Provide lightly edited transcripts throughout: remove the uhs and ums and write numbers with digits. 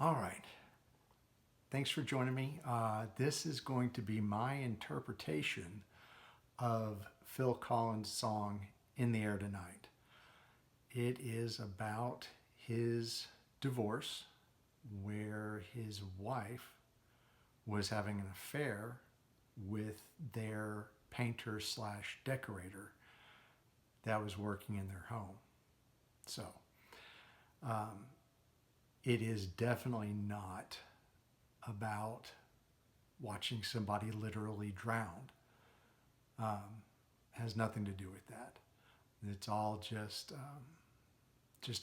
All right. Thanks for joining me. This is going to be my interpretation of Phil Collins' song In the Air Tonight. It is about his divorce, where his wife was having an affair with their painter slash decorator that was working in their home. So, um, it is definitely not about watching somebody literally drowned. Has nothing to do with that. It's all just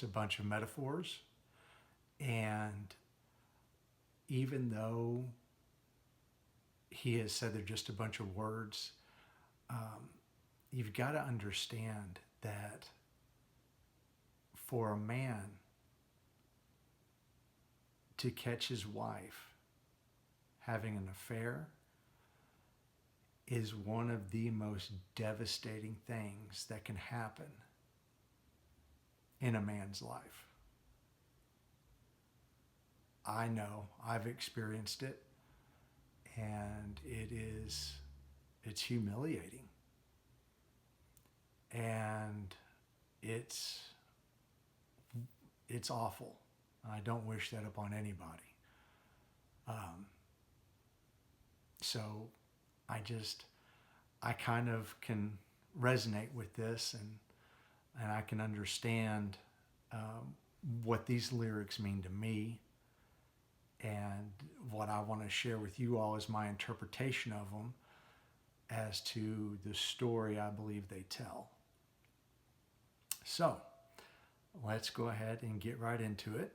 a bunch of metaphors. And even though he has said they're just a bunch of words, you've got to understand that for a man to catch his wife having an affair is one of the most devastating things that can happen in a man's life. I know, I've experienced it, and it's humiliating. And it's awful. I don't wish that upon anybody. Um, so I kind of can resonate with this, and I can understand what these lyrics mean to me, and what I want to share with you all is my interpretation of them as to the story I believe they tell. So let's go ahead and get right into it.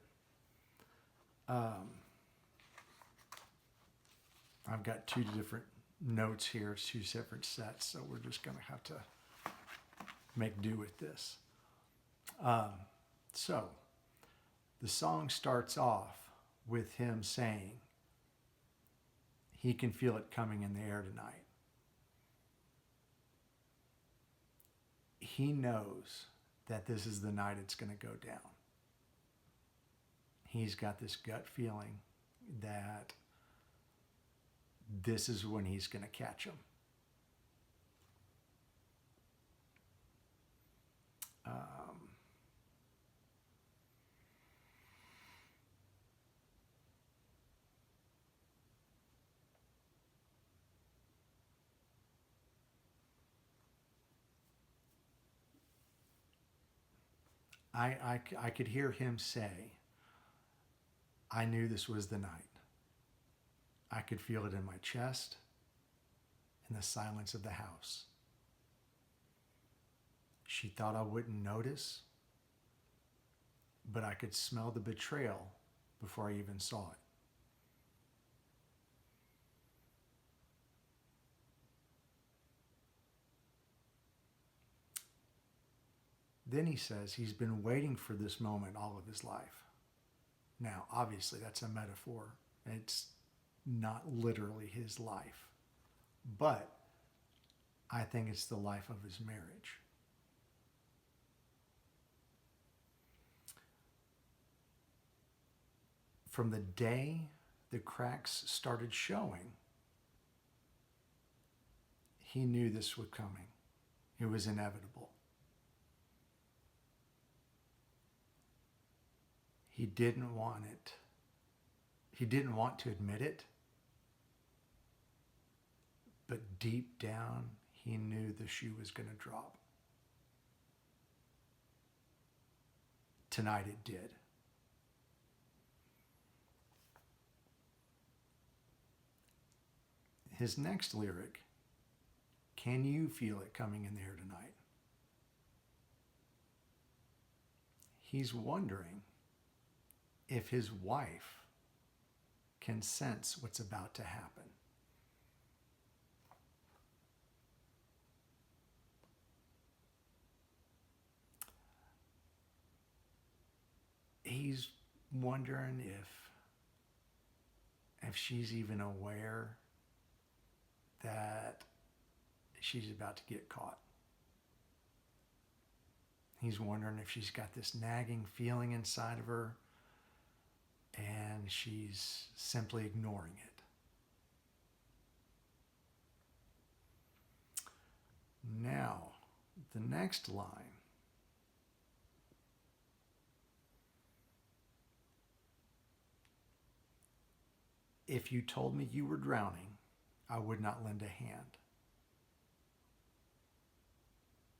I've got two different notes here, two separate sets, so we're just going to have to make do with this. So the song starts off with him saying he can feel it coming in the air tonight. He knows that this is the night it's going to go down. He's got this gut feeling that this is when he's going to catch him. I could hear him say, I knew this was the night. I could feel it in my chest, in the silence of the house. She thought I wouldn't notice, but I could smell the betrayal before I even saw it. Then he says he's been waiting for this moment all of his life. Now, obviously, that's a metaphor. It's not literally his life. But I think it's the life of his marriage. From the day the cracks started showing, he knew this was coming. It was inevitable. He didn't want it. He didn't want to admit it. But deep down, he knew the shoe was going to drop. Tonight it did. His next lyric, can you feel it coming in the air tonight? He's wondering if his wife can sense what's about to happen. He's wondering if she's even aware that she's about to get caught. He's wondering if she's got this nagging feeling inside of her and she's simply ignoring it. Now, the next line. If you told me you were drowning, I would not lend a hand.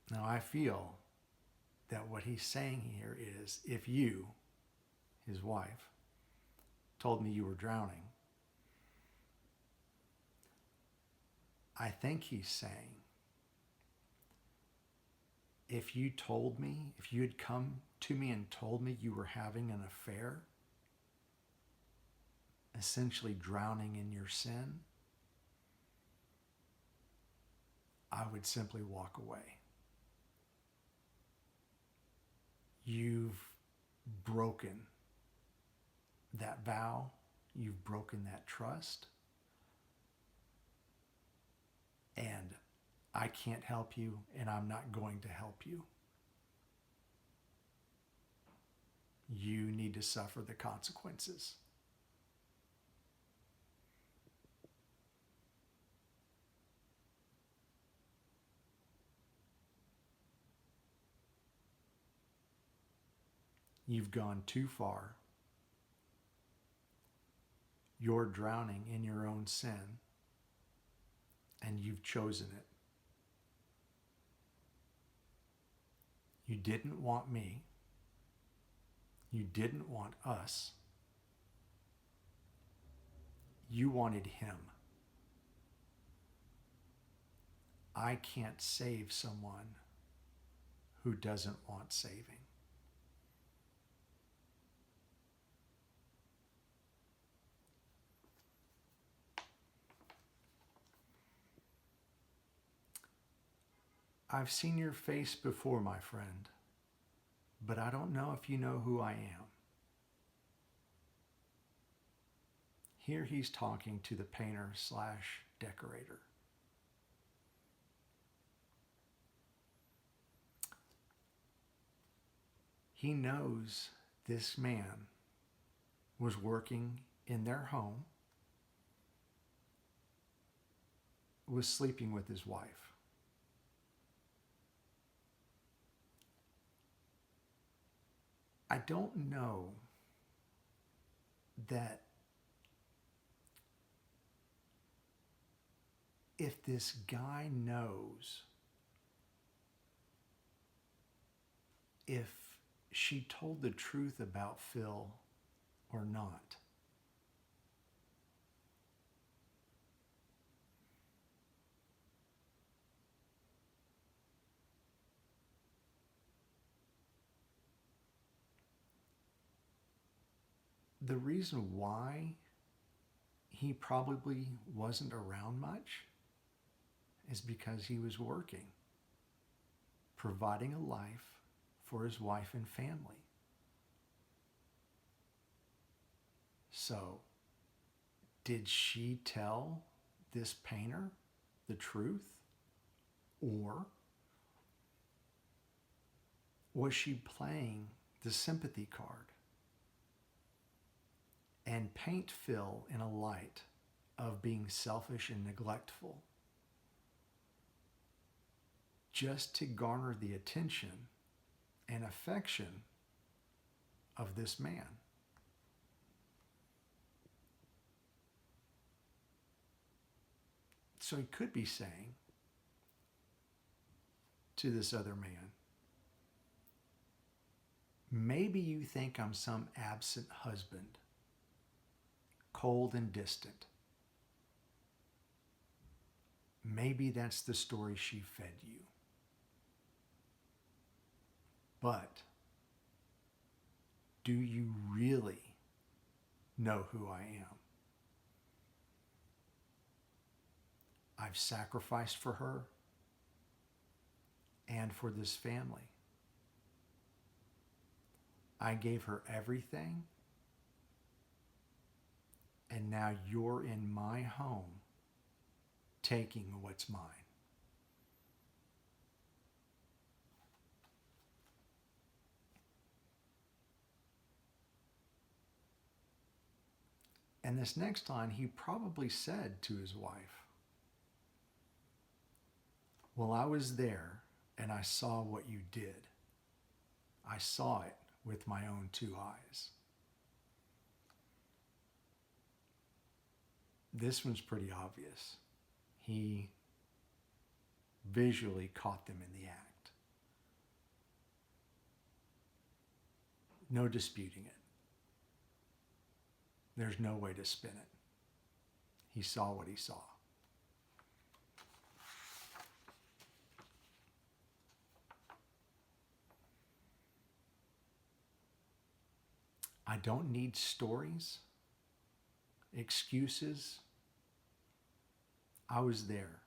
Now, I feel that what he's saying here is, if you, his wife, told me you were drowning, I think he's saying, if you told me, if you had come to me and told me you were having an affair, essentially drowning in your sin, I would simply walk away. You've broken that vow. You've broken that trust. And I can't help you, and I'm not going to help you. You need to suffer the consequences. You've gone too far. You're drowning in your own sin, and you've chosen it. You didn't want me. You didn't want us. You wanted him. I can't save someone who doesn't want saving. I've seen your face before, my friend, but I don't know if you know who I am. Here he's talking to the painter slash decorator. He knows this man was working in their home, was sleeping with his wife. I don't know that if this guy knows if she told the truth about Phil or not. The reason why he probably wasn't around much is because he was working, providing a life for his wife and family. So, did she tell this painter the truth? Or was she playing the sympathy card and paint Phil in a light of being selfish and neglectful just to garner the attention and affection of this man? So he could be saying to this other man, maybe you think I'm some absent husband, cold and distant. Maybe that's the story she fed you. But do you really know who I am? I've sacrificed for her and for this family. I gave her everything, and now you're in my home taking what's mine. And this next line, he probably said to his wife, "Well, I was there and I saw what you did. I saw it with my own two eyes." This one's pretty obvious. He visually caught them in the act. No disputing it. There's no way to spin it. He saw what he saw. I don't need stories, excuses. I was there.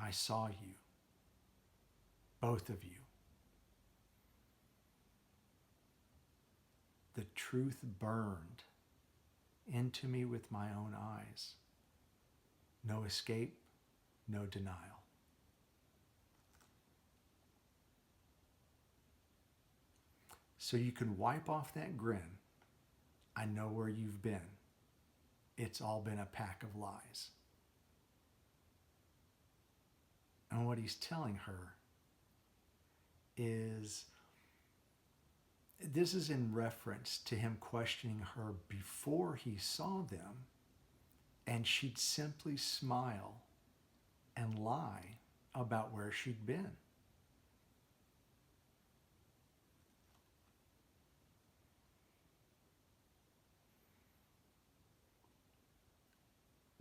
I saw you, both of you. The truth burned into me with my own eyes. No escape, no denial. So you can wipe off that grin. I know where you've been. It's all been a pack of lies. And what he's telling her is, this is in reference to him questioning her before he saw them, and she'd simply smile and lie about where she'd been.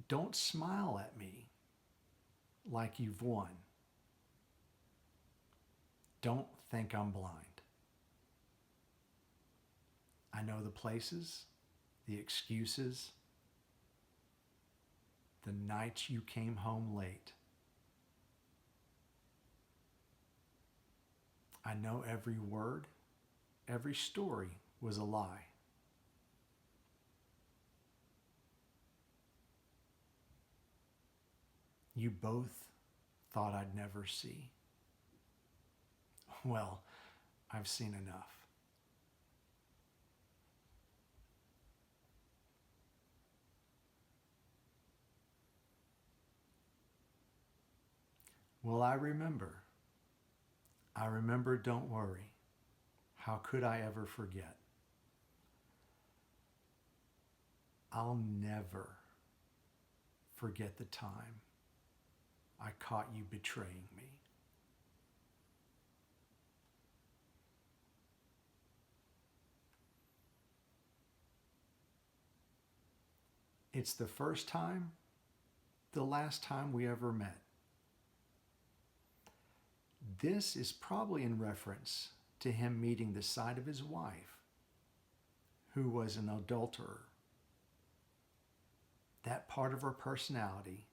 Don't smile at me like you've won. Don't think I'm blind. I know the places, the excuses, the nights you came home late. I know every word, every story was a lie. You both thought I'd never see. Well, I've seen enough. Well, I remember. I remember, don't worry. How could I ever forget? I'll never forget the time I caught you betraying me. It's the first time, the last time we ever met. This is probably in reference to him meeting the side of his wife, who was an adulterer. That part of her personality,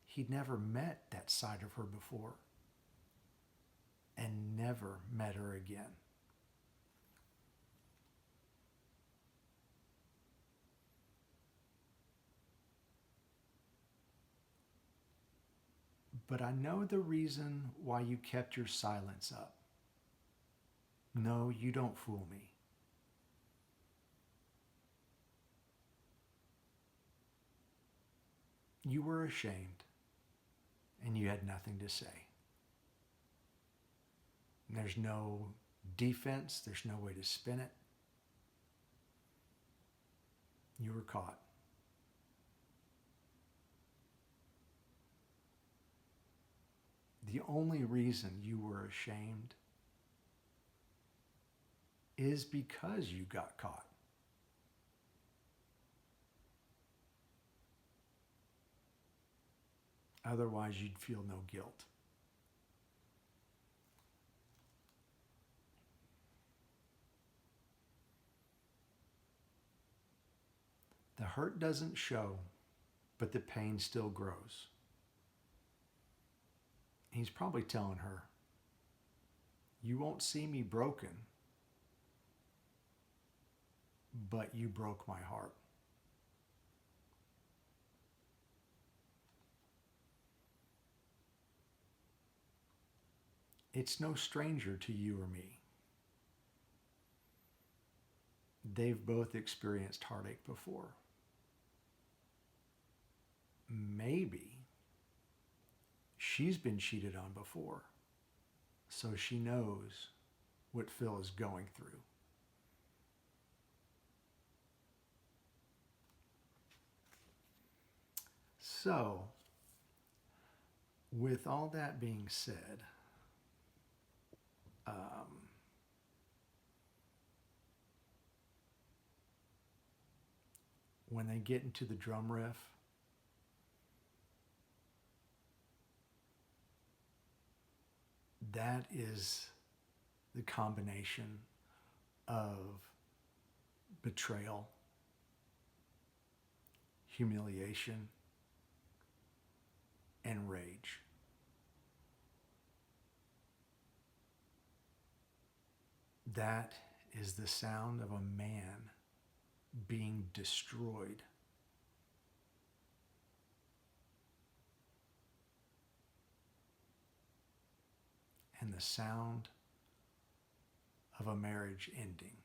he'd never met that side of her before, and never met her again. But I know the reason why you kept your silence up. No, you don't fool me. You were ashamed, and you had nothing to say. And there's no defense, there's no way to spin it. You were caught. The only reason you were ashamed is because you got caught. Otherwise, you'd feel no guilt. The hurt doesn't show, but the pain still grows. He's probably telling her, you won't see me broken, but you broke my heart. It's no stranger to you or me. they've both experienced heartache before. Maybe she's been cheated on before, so she knows what Phil is going through. So, with all that being said, when they get into the drum riff, that is the combination of betrayal, humiliation, and rage. That is the sound of a man being destroyed. And the sound of a marriage ending.